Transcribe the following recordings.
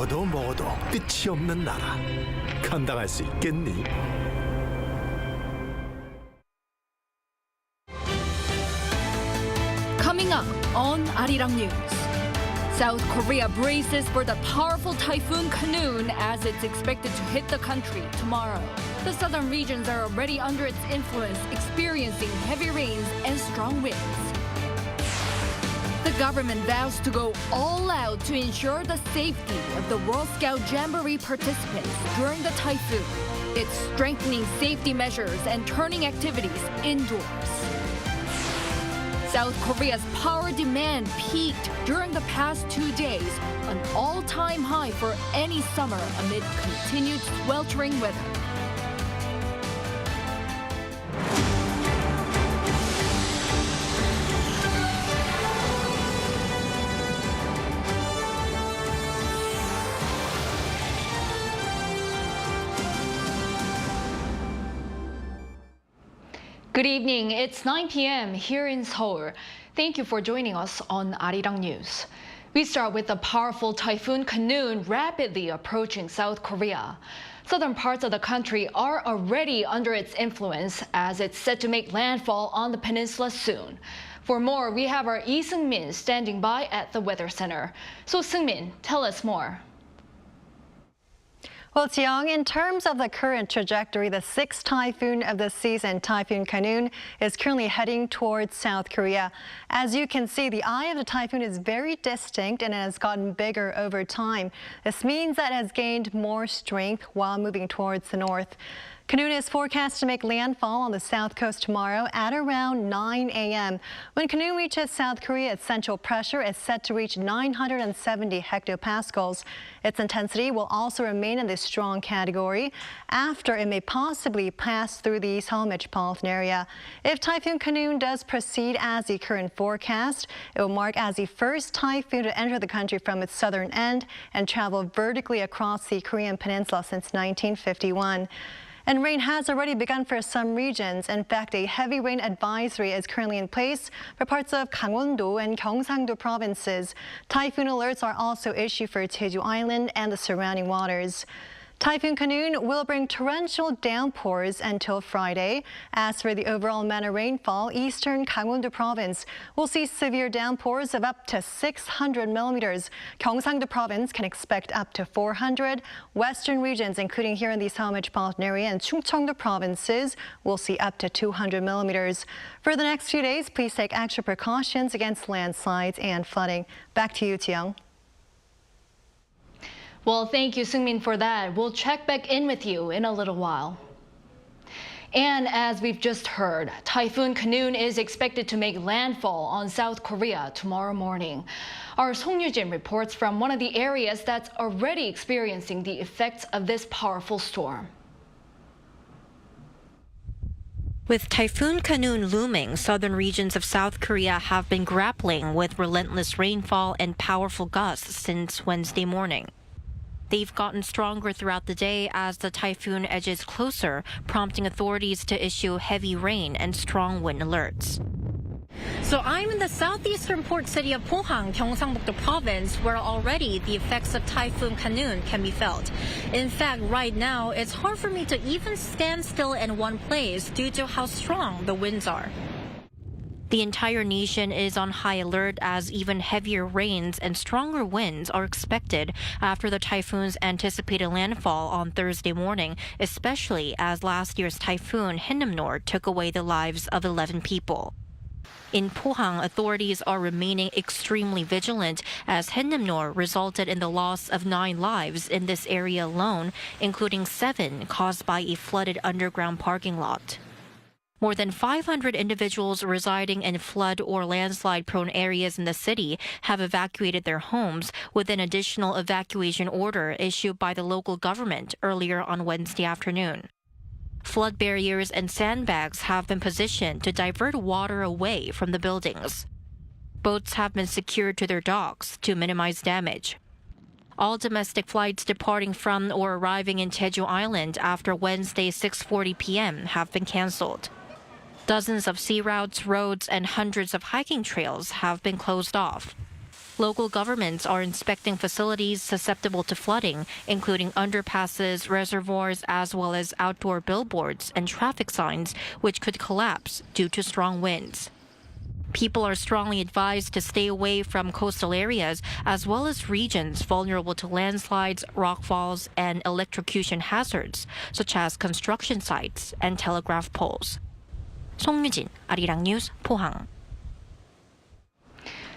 먹어도 먹어도 끝이 없는 나라. 감당할 수 있겠니? Coming up on Arirang News. South Korea braces for the powerful Typhoon Khanun as it's expected to hit the country tomorrow. The southern regions are already under its influence, experiencing heavy rains and strong winds. The government vows to go all out to ensure the safety of the World Scout Jamboree participants during the typhoon. It's strengthening safety measures and turning activities indoors. South Korea's power demand peaked during the past 2 days, an all-time high for any summer amid continued sweltering weather. Good evening. It's 9 p.m. here in Seoul. Thank you for joining us on Arirang News. We start with the powerful Typhoon Khanun rapidly approaching South Korea. Southern parts of the country are already under its influence as it's set to make landfall on the peninsula soon. For more, we have our Lee Seung-min standing by at the Weather Center. So Seung-min, tell us more. Well, Jiyoung, in terms of the current trajectory, the sixth typhoon of the season, Typhoon Khanun, is currently heading towards South Korea. As you can see, the eye of the typhoon is very distinct and it has gotten bigger over time. This means that it has gained more strength while moving towards the north. Khanun is forecast to make landfall on the south coast tomorrow at around 9 a.m. When Khanun reaches South Korea, its central pressure is set to reach 970 hectopascals. Its intensity will also remain in the strong category after it may possibly pass through the Seoul metropolitan area. If Typhoon Khanun does proceed as the current forecast, it will mark as the first typhoon to enter the country from its southern end and travel vertically across the Korean peninsula since 1951. And rain has already begun for some regions. In fact, a heavy rain advisory is currently in place for parts of Gangwon-do and Gyeongsang-do provinces. Typhoon alerts are also issued for Jeju Island and the surrounding waters. Typhoon Khanun will bring torrential downpours until Friday. As for the overall amount of rainfall, eastern Gangwon-do Province will see severe downpours of up to 600 millimeters. Gyeongsang-do Province can expect up to 400. Western regions, including here in the Seoul metropolitan area and Chungcheong-do provinces, will see up to 200 millimeters. For the next few days, please take extra precautions against landslides and flooding. Back to you, Jiyoung. Well, thank you, Seung-min, for that. We'll check back in with you in a little while. And as we've just heard, Typhoon Khanun is expected to make landfall on South Korea tomorrow morning. Our Song Yu-jin reports from one of the areas that's already experiencing the effects of this powerful storm. With Typhoon Khanun looming, southern regions of South Korea have been grappling with relentless rainfall and powerful gusts since Wednesday morning. They've gotten stronger throughout the day as the typhoon edges closer, prompting authorities to issue heavy rain and strong wind alerts. So I'm in the southeastern port city of Pohang, Gyeongsangbuk-do Province, where already the effects of Typhoon Khanun can be felt. In fact, right now, it's hard for me to even stand still in one place due to how strong the winds are. The entire nation is on high alert as even heavier rains and stronger winds are expected after the typhoon's anticipated landfall on Thursday morning, especially as last year's typhoon hynix took away the lives of 11 people. In Pohang, authorities are remaining extremely vigilant as hynix resulted in the loss of 9 lives in this area alone, including 7 caused by a flooded underground parking lot. More than 500 individuals residing in flood or landslide-prone areas in the city have evacuated their homes, with an additional evacuation order issued by the local government earlier on Wednesday afternoon. Flood barriers and sandbags have been positioned to divert water away from the buildings. Boats have been secured to their docks to minimize damage. All domestic flights departing from or arriving in Jeju Island after Wednesday 6:40 p.m. have been canceled. Dozens of sea routes, roads, and hundreds of hiking trails have been closed off. local governments are inspecting facilities susceptible to flooding, including underpasses, reservoirs, as well as outdoor billboards and traffic signs, which could collapse due to strong winds. People are strongly advised to stay away from coastal areas as well as regions vulnerable to landslides, rockfalls, and electrocution hazards, such as construction sites and telegraph poles. 송유진, 아리랑 뉴스, 포항.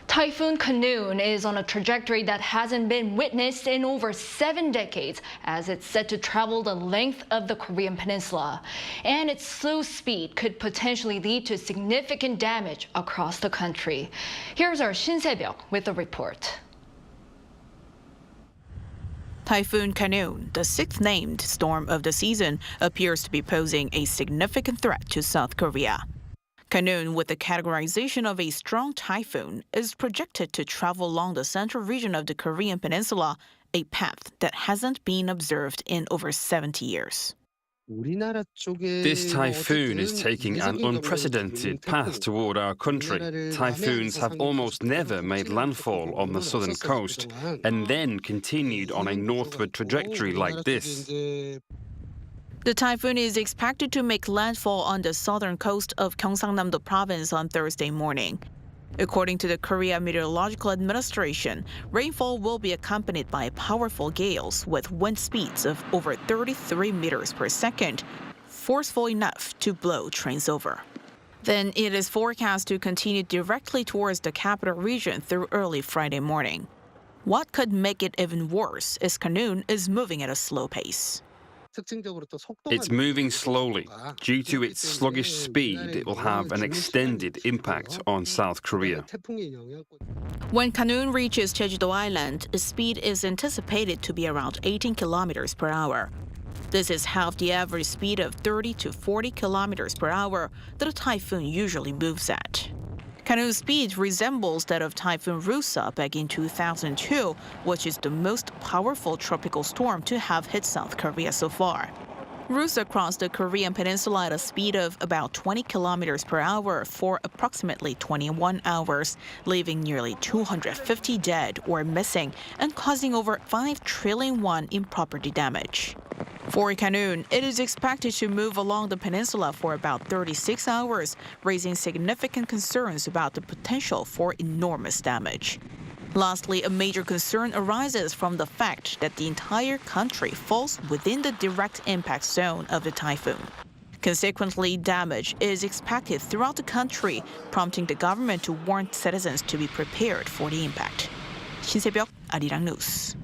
Typhoon Khanun is on a trajectory that hasn't been witnessed in over 7 decades, as it's set to travel the length of the Korean peninsula. And its slow speed could potentially lead to significant damage across the country. Here's our Shin Se-byuk with the report. Typhoon Khanun, the sixth named storm of the season, appears to be posing a significant threat to South Korea. Khanun, with the categorization of a strong typhoon, is projected to travel along the central region of the Korean peninsula, a path that hasn't been observed in over 70 years. This typhoon is taking an unprecedented path toward our country. Typhoons have almost never made landfall on the southern coast and then continued on a northward trajectory like this. The typhoon is expected to make landfall on the southern coast of Gyeongsangbuk-do Province on Thursday morning. According to the Korea Meteorological Administration, rainfall will be accompanied by powerful gales with wind speeds of over 33 meters per second, forceful enough to blow trains over. Then it is forecast to continue directly towards the capital region through early Friday morning. What could make it even worse is Khanun is moving at a slow pace. It's moving slowly. Due to its sluggish speed, it will have an extended impact on South Korea. When Khanun reaches Jeju-do Island, its speed is anticipated to be around 18 kilometers per hour. This is half the average speed of 30 to 40 kilometers per hour that a typhoon usually moves at. Khanun's speed resembles that of Typhoon Rusa back in 2002, which is the most powerful tropical storm to have hit South Korea so far. Rusa crossed the Korean peninsula at a speed of about 20 kilometers per hour for approximately 21 hours, leaving nearly 250 dead or missing and causing over 5 trillion won in property damage. For Khanun, it is expected to move along the peninsula for about 36 hours, raising significant concerns about the potential for enormous damage. Lastly, a major concern arises from the fact that the entire country falls within the direct impact zone of the typhoon. Consequently, damage is expected throughout the country, prompting the government to warn citizens to be prepared for the impact. Shin Se-byuk, Arirang News.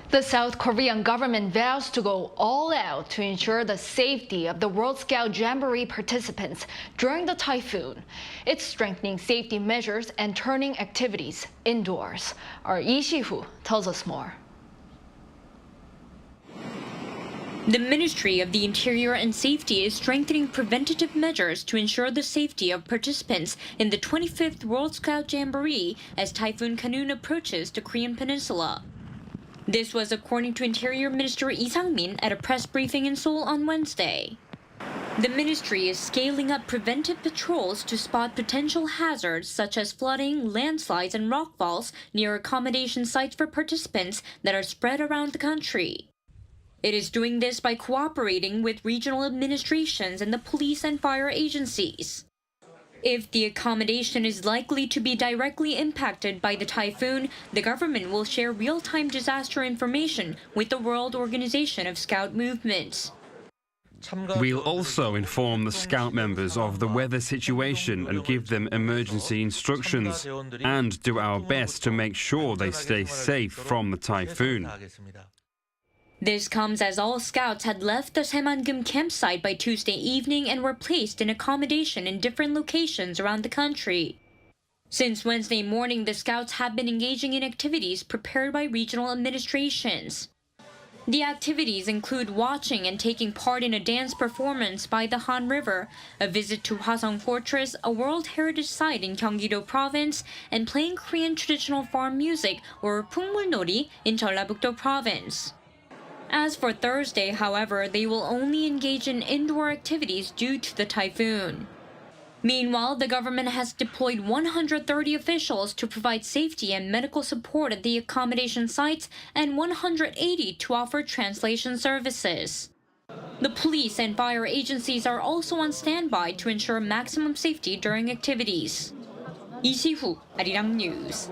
The South Korean government vows to go all out to ensure the safety of the World Scout Jamboree participants during the typhoon. It's strengthening safety measures and turning activities indoors. Our Lee Si-hoo tells us more. The Ministry of the Interior and Safety is strengthening preventative measures to ensure the safety of participants in the 25th World Scout Jamboree as Typhoon Khanun approaches the Korean peninsula. This was according to Interior Minister Lee Sang-min at a press briefing in Seoul on Wednesday. The ministry is scaling up preventive patrols to spot potential hazards such as flooding, landslides, and rockfalls near accommodation sites for participants that are spread around the country. It is doing this by cooperating with regional administrations and the police and fire agencies. If the accommodation is likely to be directly impacted by the typhoon, the government will share real-time disaster information with the World Organization of Scout Movements. We'll also inform the Scout members of the weather situation and give them emergency instructions, and do our best to make sure they stay safe from the typhoon. This comes as all scouts had left the Saemangeum campsite by Tuesday evening and were placed in accommodation in different locations around the country. Since Wednesday morning, the scouts have been engaging in activities prepared by regional administrations. The activities include watching and taking part in a dance performance by the Han River, a visit to Hwasong Fortress, a World Heritage Site in Gyeonggi-do Province, and playing Korean traditional farm music or Pungmulnori in Jeollabuk-do Province. As for Thursday, however, they will only engage in indoor activities due to the typhoon. Meanwhile, the government has deployed 130 officials to provide safety and medical support at the accommodation sites and 180 to offer translation services. The police and fire agencies are also on standby to ensure maximum safety during activities. Lee Si-hu, Arirang News.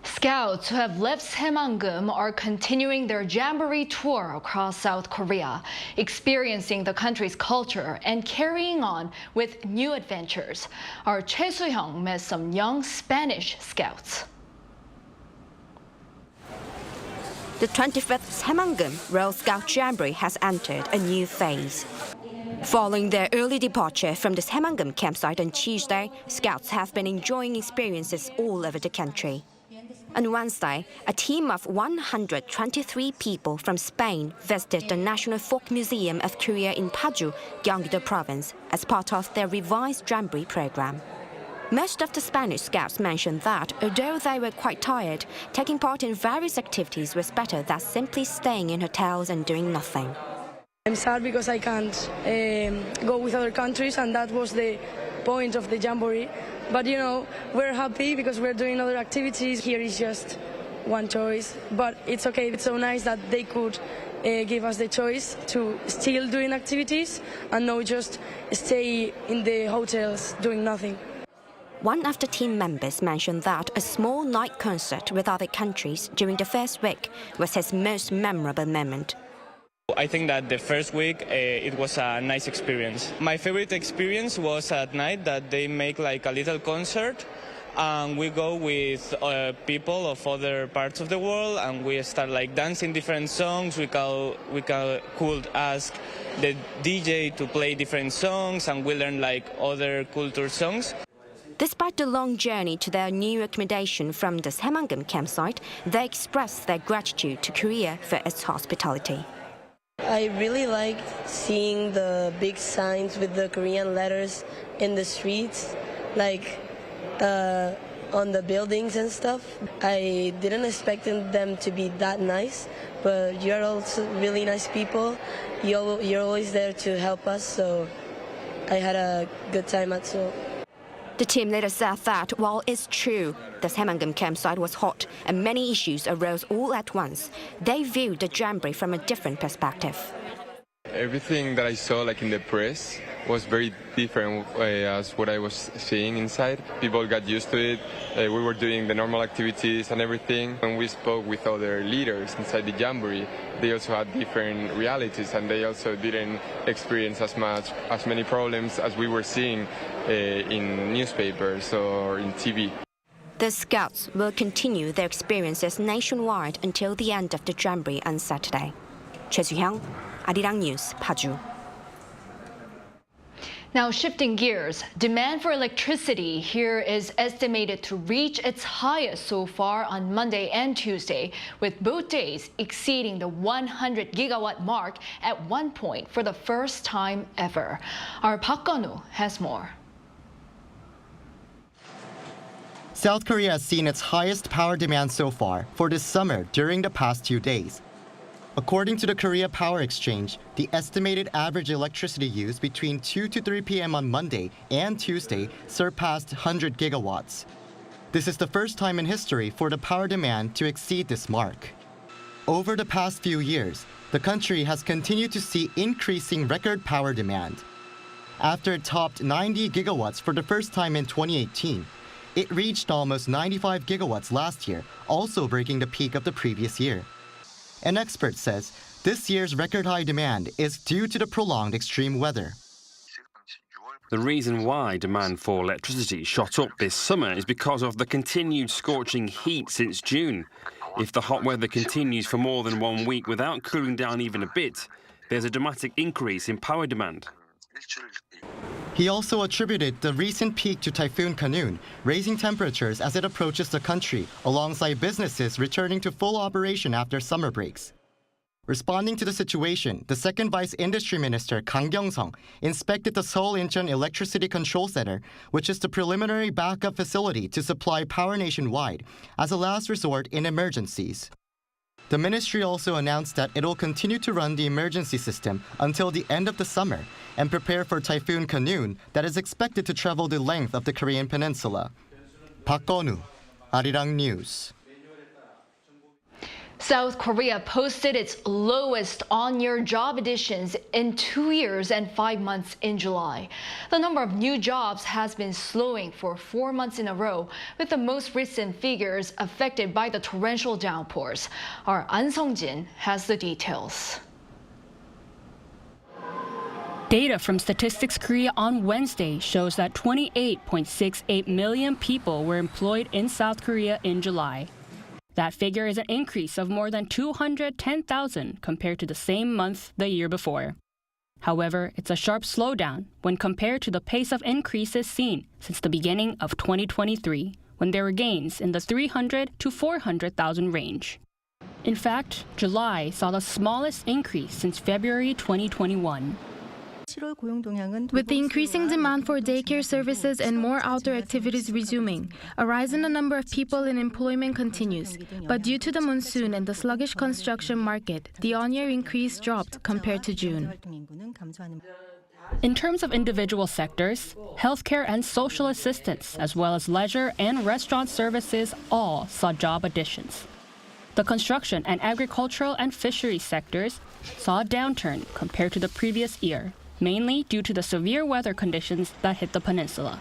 Scouts who have left Saemangeum are continuing their jamboree tour across South Korea, experiencing the country's culture and carrying on with new adventures. Our Choi Soo-hyung met some young Spanish scouts. The 25th Saemangeum World Scout Jamboree has entered a new phase. Following their early departure from the Saemangeum campsite on Tuesday, scouts have been enjoying experiences all over the country. On Wednesday, a team of 123 people from Spain visited the National Folk Museum of Korea in Paju, Gyeongsangbuk-do Province, as part of their revised Jamboree program. Most of the Spanish scouts mentioned that, although they were quite tired, taking part in various activities was better than simply staying in hotels and doing nothing. I'm sad because I can't go with other countries, and that was the point of the Jamboree. But you know, we're happy because we're doing other activities. Here is just one choice, but it's okay. It's so nice that they could give us the choice to still doing activities and not just stay in the hotels doing nothing. One of the team members mentioned that a small night concert with other countries during the first week was his most memorable moment. I think that the first week it was a nice experience. My favorite experience was at night that they make like a little concert, and we go with people of other parts of the world, and we start like dancing different songs. We could ask the DJ to play different songs, and we learn like other culture songs. Despite the long journey to their new accommodation from the Saemangeum campsite, they expressed their gratitude to Korea for its hospitality. I really liked seeing the big signs with the Korean letters in the streets, like on the buildings and stuff. I didn't expect them to be that nice, but you're also really nice people. You're always there to help us, so I had a good time at Seoul. The team later said that while it's true the Saemangeum campsite was hot and many issues arose all at once, they viewed the Jamboree from a different perspective. Everything that I saw like in the press was very different as what I was seeing inside. People got used to it. We were doing the normal activities and everything. When we spoke with other leaders inside the Jamboree, they also had different realities, and they also didn't experience as many problems as we were seeing in newspapers or in TV. The scouts will continue their experiences nationwide until the end of the Jamboree on Saturday. Choi Soo-hyung, Arirang News, Paju. Now shifting gears, demand for electricity here is estimated to reach its highest so far on Monday and Tuesday, with both days exceeding the 100 gigawatt mark at one point for the first time ever. Our Park Gun-woo has more. South Korea has seen its highest power demand so far for this summer during the past 2 days. According to the Korea Power Exchange, the estimated average electricity use between 2 to 3 p.m. on Monday and Tuesday surpassed 100 gigawatts. This is the first time in history for the power demand to exceed this mark. Over the past few years, the country has continued to see increasing record power demand. After it topped 90 gigawatts for the first time in 2018, it reached almost 95 gigawatts last year, also breaking the peak of the previous year. An expert says this year's record high demand is due to the prolonged extreme weather. The reason why demand for electricity shot up this summer is because of the continued scorching heat since June. If the hot weather continues for more than 1 week without cooling down even a bit, there's a dramatic increase in power demand. He also attributed the recent peak to Typhoon Khanun, raising temperatures as it approaches the country, alongside businesses returning to full operation after summer breaks. Responding to the situation, the second Vice Industry Minister, Kang Kyung-sung, inspected the Seoul-Incheon Electricity Control Center, which is the preliminary backup facility to supply power nationwide, as a last resort in emergencies. The ministry also announced that it will continue to run the emergency system until the end of the summer and prepare for Typhoon Khanun that is expected to travel the length of the Korean peninsula. Park Go-nu, Arirang News. South Korea posted its lowest on-year job additions in 2 years and 5 months in July. The number of new jobs has been slowing for 4 months in a row, with the most recent figures affected by the torrential downpours. Our An Sung-jin has the details. Data from Statistics Korea on Wednesday shows that 28.68 million people were employed in South Korea in July. That figure is an increase of more than 210,000 compared to the same month the year before. However, it's a sharp slowdown when compared to the pace of increases seen since the beginning of 2023, when there were gains in the 300 to 400,000 range. In fact, July saw the smallest increase since February 2021. With the increasing demand for daycare services and more outdoor activities resuming, a rise in the number of people in employment continues. But due to the monsoon and the sluggish construction market, the on-year increase dropped compared to June. In terms of individual sectors, healthcare and social assistance, as well as leisure and restaurant services, all saw job additions. The construction and agricultural and fisheries sectors saw a downturn compared to the previous year, mainly due to the severe weather conditions that hit the peninsula.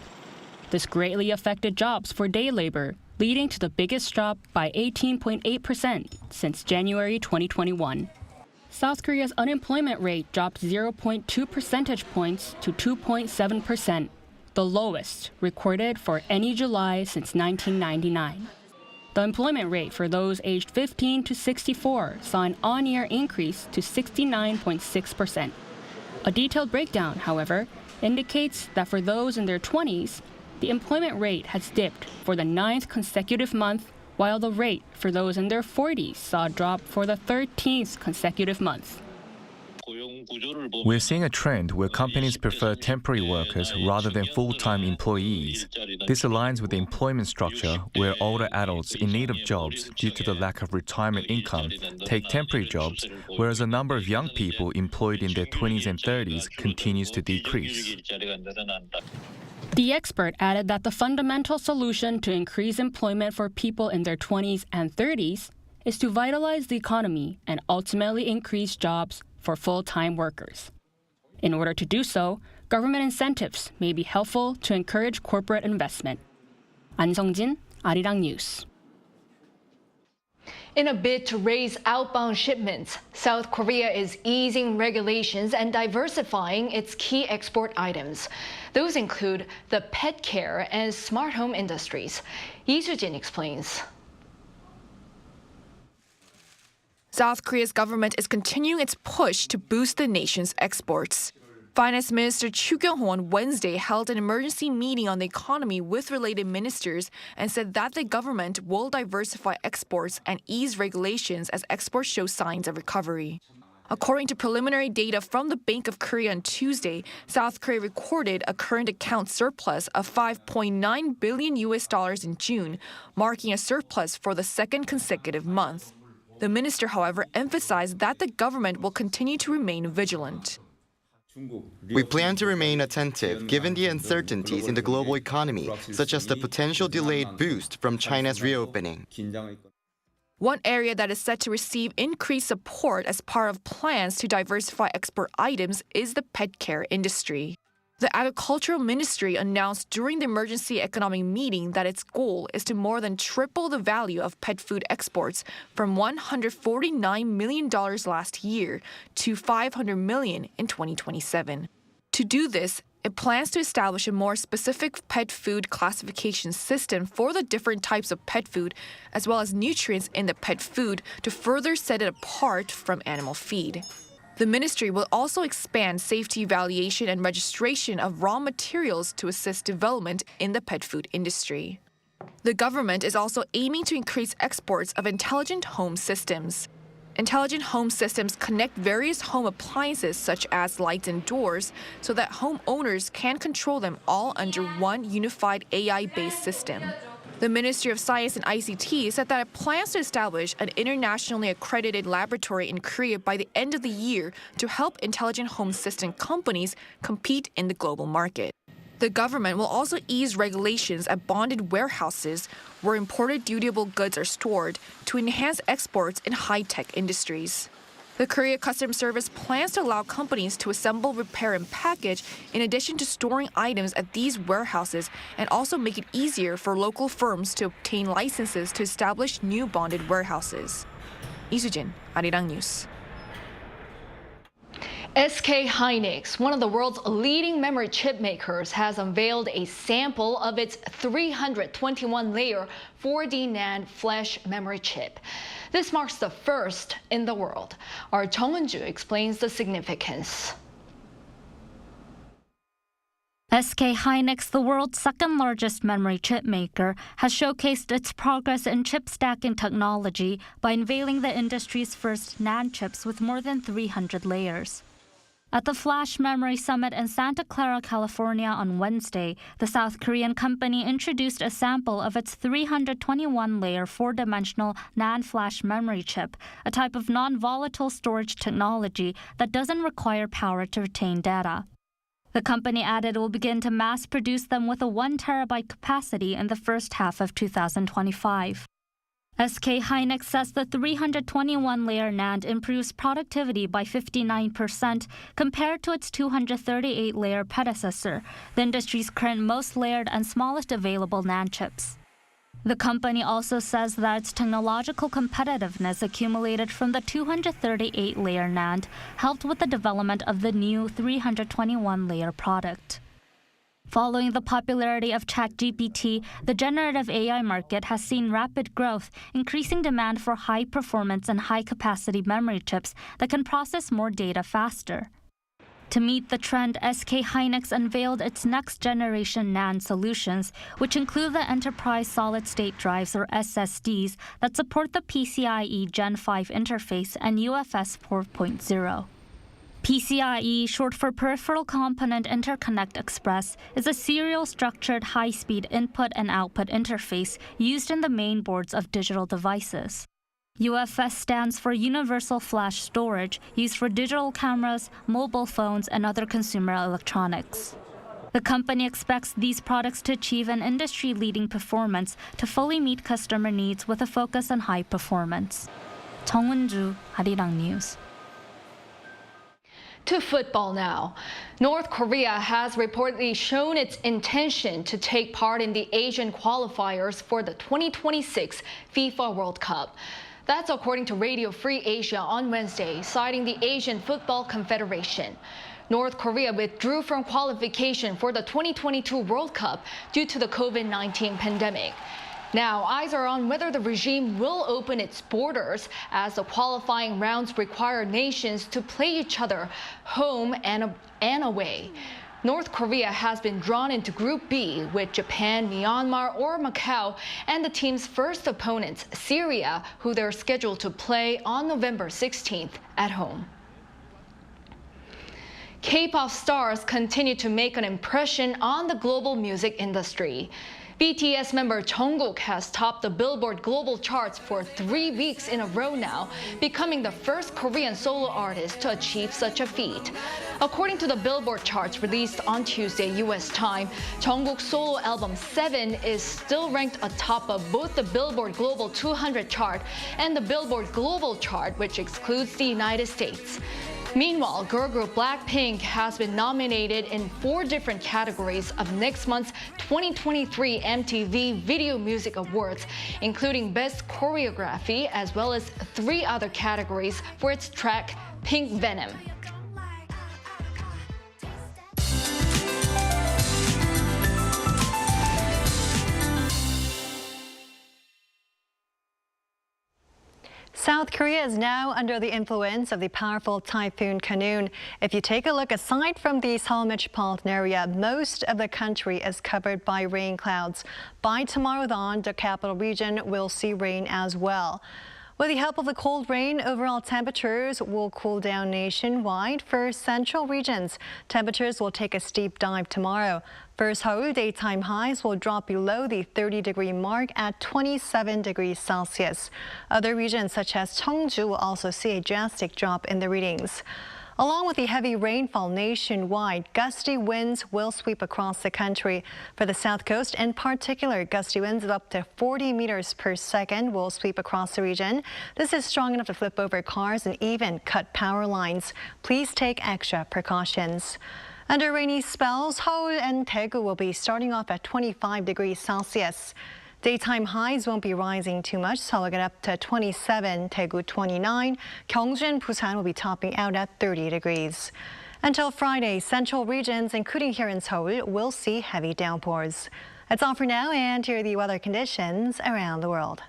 This greatly affected jobs for day labor, leading to the biggest drop by 18.8% since January 2021. South Korea's unemployment rate dropped 0.2 percentage points to 2.7%, the lowest recorded for any July since 1999. The employment rate for those aged 15 to 64 saw an on-year increase to 69.6%. A detailed breakdown, however, indicates that for those in their 20s, the employment rate has dipped for the 9th consecutive month, while the rate for those in their 40s saw a drop for the 13th consecutive month. We're seeing a trend where companies prefer temporary workers rather than full-time employees. This aligns with the employment structure where older adults in need of jobs due to the lack of retirement income take temporary jobs, whereas the number of young people employed in their 20s and 30s continues to decrease. The expert added that the fundamental solution to increase employment for people in their 20s and 30s is to vitalize the economy and ultimately increase jobs for full-time workers. In order to do so, government incentives may be helpful to encourage corporate investment. An Sung-jin, Arirang News. In a bid to raise outbound shipments, South Korea is easing regulations and diversifying its key export items. Those include the pet care and smart home industries. Lee Soo-jin explains. South Korea's government is continuing its push to boost the nation's exports. Finance Minister Chu Kyung-ho on Wednesday held an emergency meeting on the economy with related ministers and said that the government will diversify exports and ease regulations as exports show signs of recovery. According to preliminary data from the Bank of Korea on Tuesday, South Korea recorded a current account surplus of $5.9 billion in June, marking a surplus for the second consecutive month. The minister, however, emphasized that the government will continue to remain vigilant. We plan to remain attentive given the uncertainties in the global economy, such as the potential delayed boost from China's reopening. One area that is set to receive increased support as part of plans to diversify export items is the pet care industry. The Agricultural Ministry announced during the emergency economic meeting that its goal is to more than triple the value of pet food exports from $149 million last year to $500 million in 2027. To do this, it plans to establish a more specific pet food classification system for the different types of pet food, as well as nutrients in the pet food to further set it apart from animal feed. The ministry will also expand safety evaluation and registration of raw materials to assist development in the pet food industry. The government is also aiming to increase exports of intelligent home systems. Intelligent home systems connect various home appliances such as lights and doors so that homeowners can control them all under one unified AI-based system. The Ministry of Science and ICT said that it plans to establish an internationally accredited laboratory in Korea by the end of the year to help intelligent home system companies compete in the global market. The government will also ease regulations at bonded warehouses where imported dutiable goods are stored to enhance exports in high-tech industries. The Korea Customs Service plans to allow companies to assemble, repair, and package in addition to storing items at these warehouses and also make it easier for local firms to obtain licenses to establish new bonded warehouses. 이수진, Arirang News. SK hynix, one of the world's leading memory chip makers, has unveiled a sample of its 321-layer 4D NAND flash memory chip. This marks the first in the world. Our Jung Eun-ju explains the significance. SK hynix, the world's second-largest memory chip maker, has showcased its progress in chip stacking technology by unveiling the industry's first NAND chips with more than 300 layers. At the Flash Memory Summit in Santa Clara, California on Wednesday, the South Korean company introduced a sample of its 321-layer four-dimensional NAND flash memory chip, a type of non-volatile storage technology that doesn't require power to retain data. The company added it will begin to mass produce them with a 1 terabyte capacity in the first half of 2025. SK hynix says the 321-layer NAND improves productivity by 59% compared to its 238-layer predecessor, the industry's current most layered and smallest available NAND chips. The company also says that its technological competitiveness accumulated from the 238-layer NAND helped with the development of the new 321-layer product. Following the popularity of ChatGPT, the generative AI market has seen rapid growth, increasing demand for high-performance and high-capacity memory chips that can process more data faster. To meet the trend, SK hynix unveiled its next-generation NAND solutions, which include the Enterprise Solid-State Drives, or SSDs, that support the PCIe Gen 5 interface and UFS 4.0. PCIe, short for Peripheral Component Interconnect Express, is a serial structured high-speed input and output interface used in the main boards of digital devices. UFS stands for Universal Flash Storage, used for digital cameras, mobile phones, and other consumer electronics. The company expects these products to achieve an industry-leading performance to fully meet customer needs with a focus on high performance. Jung Eun-ju, Arirang News. To football now. North Korea has reportedly shown its intention to take part in the Asian qualifiers for the 2026 FIFA World Cup. That's according to Radio Free Asia on Wednesday, citing the Asian Football Confederation. North Korea withdrew from qualification for the 2022 World Cup due to the COVID-19 pandemic. Now, eyes are on whether the regime will open its borders, as the qualifying rounds require nations to play each other home and away. North Korea has been drawn into Group B with Japan, Myanmar, or Macau, and the team's first opponents, Syria, who they're scheduled to play on November 16th at home. K-pop stars continue to make an impression on the global music industry. BTS member Jungkook has topped the Billboard global charts for 3 weeks in a row now, becoming the first Korean solo artist to achieve such a feat. According to the Billboard charts released on Tuesday U.S. time, Jungkook's solo album 7 is still ranked atop of both the Billboard Global 200 chart and the Billboard Global chart, which excludes the United States. Meanwhile, girl group Blackpink has been nominated in 4 different categories of next month's 2023 MTV Video Music Awards, including Best Choreography, as well as 3 other categories for its track Pink Venom. South Korea is now under the influence of the powerful Typhoon Khanun. If you take a look, aside from the Seoul metropolitan area, most of the country is covered by rain clouds. By tomorrow dawn, the capital region will see rain as well. With the help of the cold rain, overall temperatures will cool down nationwide. For central regions, temperatures will take a steep dive tomorrow. For Seoul, daytime highs will drop below the 30-degree mark at 27 degrees Celsius. Other regions such as Cheongju will also see a drastic drop in the readings. Along with the heavy rainfall nationwide, gusty winds will sweep across the country. For the south coast, in particular, gusty winds of up to 40 meters per second will sweep across the region. This is strong enough to flip over cars and even cut power lines. Please take extra precautions. Under rainy spells, Seoul and Daegu will be starting off at 25 degrees Celsius. Daytime highs won't be rising too much. Seoul will get up to 27, Daegu 29. Gyeongju and Busan will be topping out at 30 degrees. Until Friday, central regions, including here in Seoul, will see heavy downpours. That's all for now, and here are the weather conditions around the world.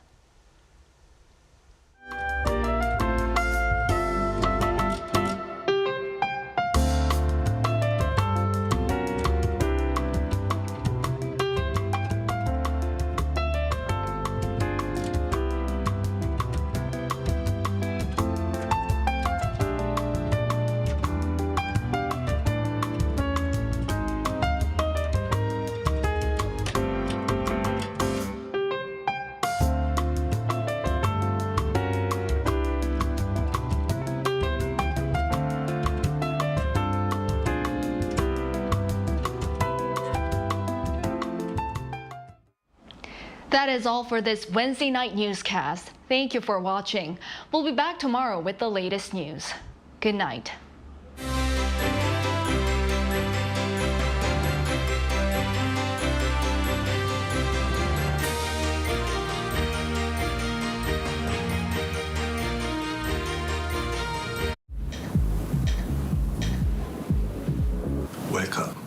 That is all for this Wednesday night newscast. Thank you for watching. We'll be back tomorrow with the latest news. Good night. Welcome.